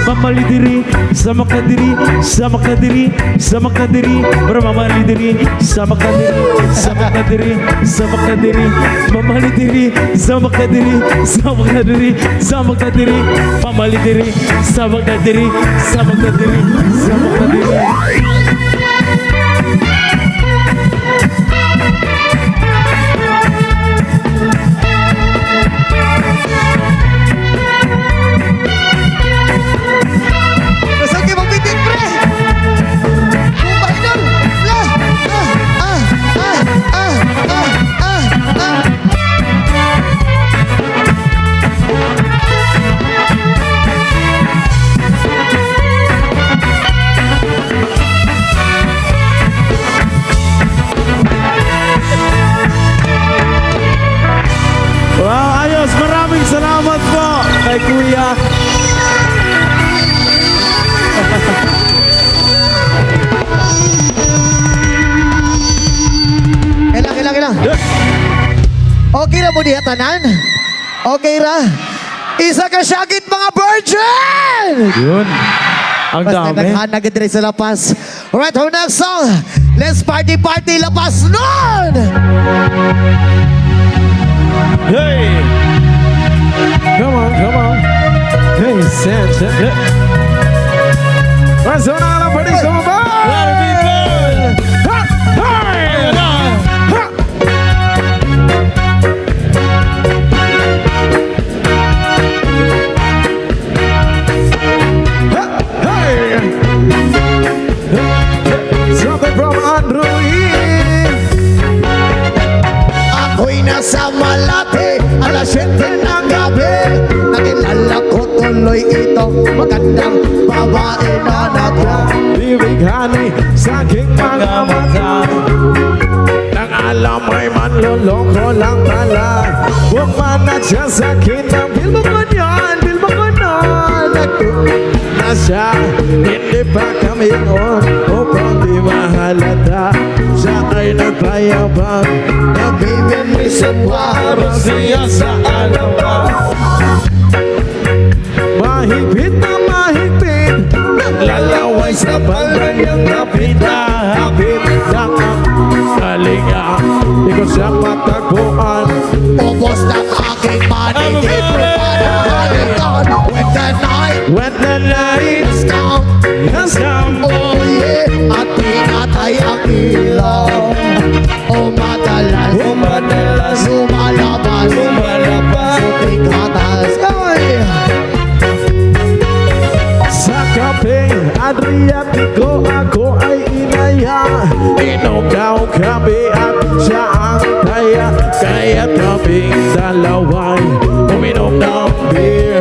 mamali diri, sama ka diri, sama ka diri, sama ka diri, mamali diri, sama ka diri, sama ka diri, sama ka diri, mamali diri, sama ka diri, sama ka diri, sama ka diri, mamali diri, sama ka diri, sama ka diri, sama ka diri. Salamat po kay Kuya. Kailang. Okay na mo diya tanan? Okay ra? Isa ka syagit mga virgin! Yun. Ang Basta dami. naghanag dire sa lapas. Alright, our next song. Let's party lapas nun! Hey! Come on. Hey, Santa. What's on all the party so far? Let it be good. Ha! Hey! Ha! Hey! Something from Android. Ako'y nasa Malate, alas 7 ng gabi. Nakilala ko tuloy ito, magandang babae na Bibighani sa aking mga mata. Nang alam ay manloloko lang pala. Bumanat siya sa akin ng bilbo ko nun. Na siya, hindi pa kami on. Upang di mahalata, siya ay nagpayabang. Nabibili sa parang siya sa alawa. Mahigpit na mahigpit, naglalaway sa balang niyang hapit na hapit ng kalinga. Di ko siya matagpuan. Ubos ng aking panigid, pagkakalitan. When the night has come, oh yeah, at pinatay ang ilaw. O madalas, lumalabas, puting hatas. sa kapeng Adriatico ako ay inaya. Inugaw kami at siya ang taya. Kaya kaming dalaway uminom ng beer.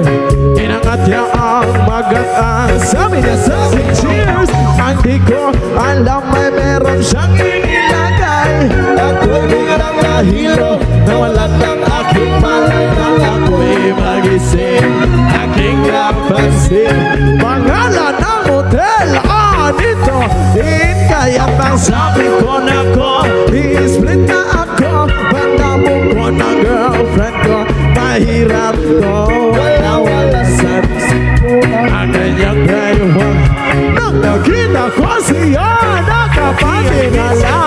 Inangat niya ang magat-ang sabi niya sa akin, cheers. Ang di ko alam ay meron siyang inilagay. Ako'y biglang nahilo, nawalan ng aking malay. Nang ako'y magising, aking napansin pangalan ng hotel, nito din. Kaya nang sabi ko na ko, i-split na ako. Panamong ko ng girlfriend ko, mahirap to. Wala sa ang kanyang dalawa. Nang nakita ko siya, nakapatingala.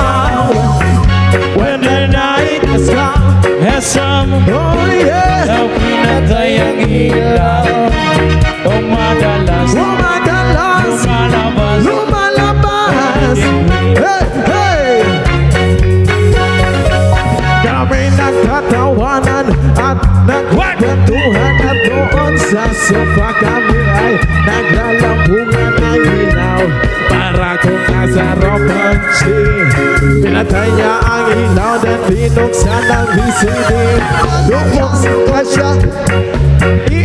When the night has come, oh yeah, daw pinatay ang ilaw. Lumalabas. Hey! Kami nagtatawanan at nagkwentuhan at doon sa sofa kami ay naglalampungan ng ilaw. Para kung nasa romansi, pinatay niya ang ilaw dan binuksan ang VCD. Lumuksan ka siya,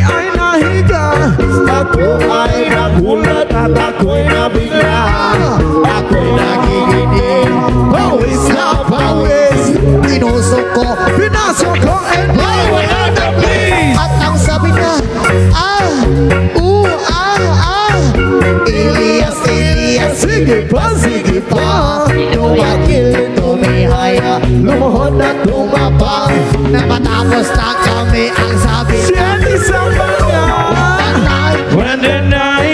Ay nahiga, ako ay nagulat at ako'y nabigla. ako'y nagiginig. Pawis na pawis, tinusok ko, pinasok ko, and Highway on the please! at ang sabi niya, Elias, Sige pa, tumagil, tumihaya, lumuhod at tumapang. Napatapos na kami ang sabi siya di sa mga. Tonight, When the night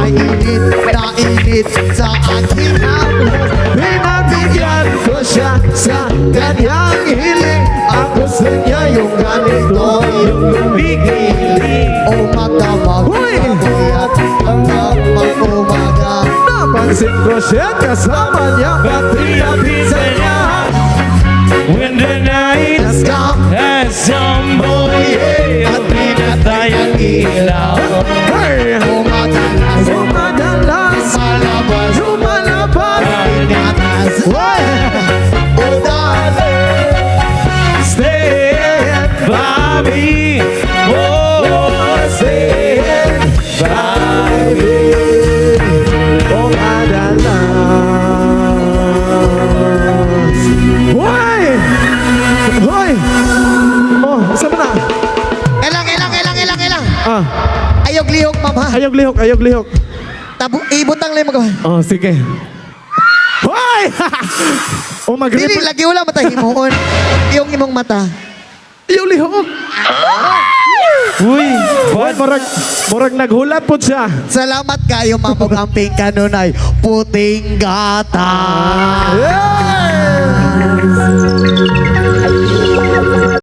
mainit na init sa aking hamon. Pinagbigyan ko siya sa kanyang hiling. Ang gusto niya yung ganito, yung lumigiling. Umagamag, Uy! puyat hanggang mag-umaga. Napansin ko siya kasama niya, pati ang pizza niya. When the night Let's go! has some boy at pinatay ang ilaw. Hey! Umadalas, Lumadalas, malabas, lumalabas. inatas. Hoy! Oh, darling, Stand by me, oh, stand by me. Lumadalas. Hoy! Hoy! Oh, saan mo na? Ilang. Ah, Ayog lihok, mama. ayog lihok, ayog lihok. Ibutang lang magawa. Oh, sige. Hoy! Oh, Dili, mag-rip. lagi wala mata himuon. Yung imong mata. Ayog lihok. Uy, Hoy, murag naghulat po siya. Salamat kayo, mamog ang pink kanunay. Puting gata. Yes!